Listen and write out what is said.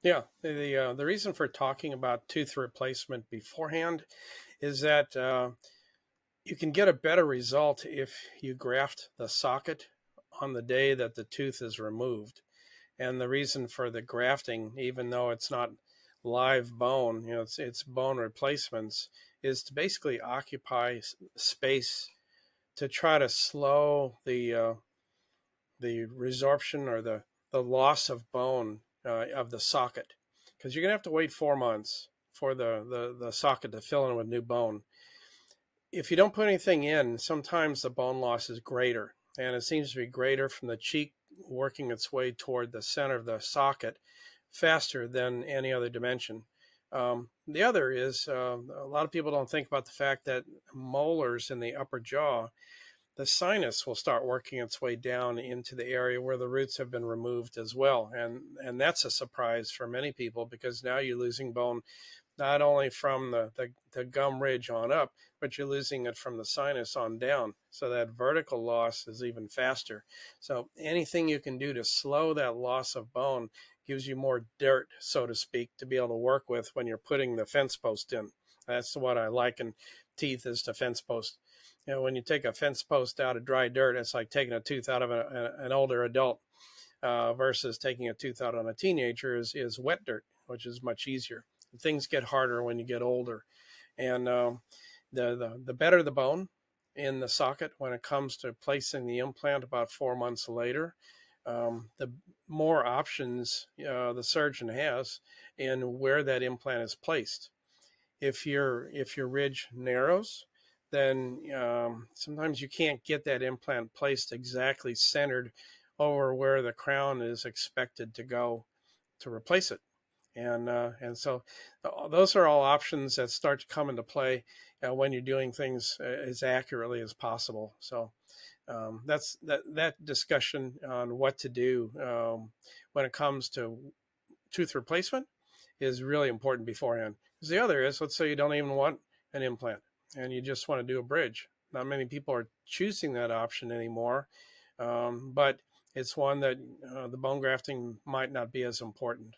Yeah, the reason for talking about tooth replacement beforehand is that you can get a better result if you graft the socket on the day that the tooth is removed. And the reason for the grafting, even though it's not live bone, it's bone replacements, is to basically occupy space to try to slow the resorption or the loss of bone of the socket, because you're gonna have to wait 4 months for the socket to fill in with new bone. If you don't put anything in, sometimes the bone loss is greater, and it seems to be greater from the cheek working its way toward the center of the socket faster than any other dimension. The other is a lot of people don't think about the fact that molars in the upper jaw, the sinus will start working its way down into the area where the roots have been removed as well, and that's a surprise for many people because now you're losing bone not only from the gum ridge on up, but you're losing it from the sinus on down. So that vertical loss is even faster. So anything you can do to slow that loss of bone gives you more dirt, so to speak, to be able to work with when you're putting the fence post in. That's what I liken teeth as to fence post. When you take a fence post out of dry dirt, it's like taking a tooth out of an older adult versus taking a tooth out on a teenager is wet dirt, which is much easier. Things get harder when you get older, and the better the bone in the socket when it comes to placing the implant about 4 months later, the more options the surgeon has in where that implant is placed. If your ridge narrows, then sometimes you can't get that implant placed exactly centered over where the crown is expected to go to replace it. And so those are all options that start to come into play when you're doing things as accurately as possible. So that's that discussion on what to do when it comes to tooth replacement is really important beforehand. Because the other is, let's say you don't even want an implant and you just want to do a bridge. Not many people are choosing that option anymore, but it's one that the bone grafting might not be as important.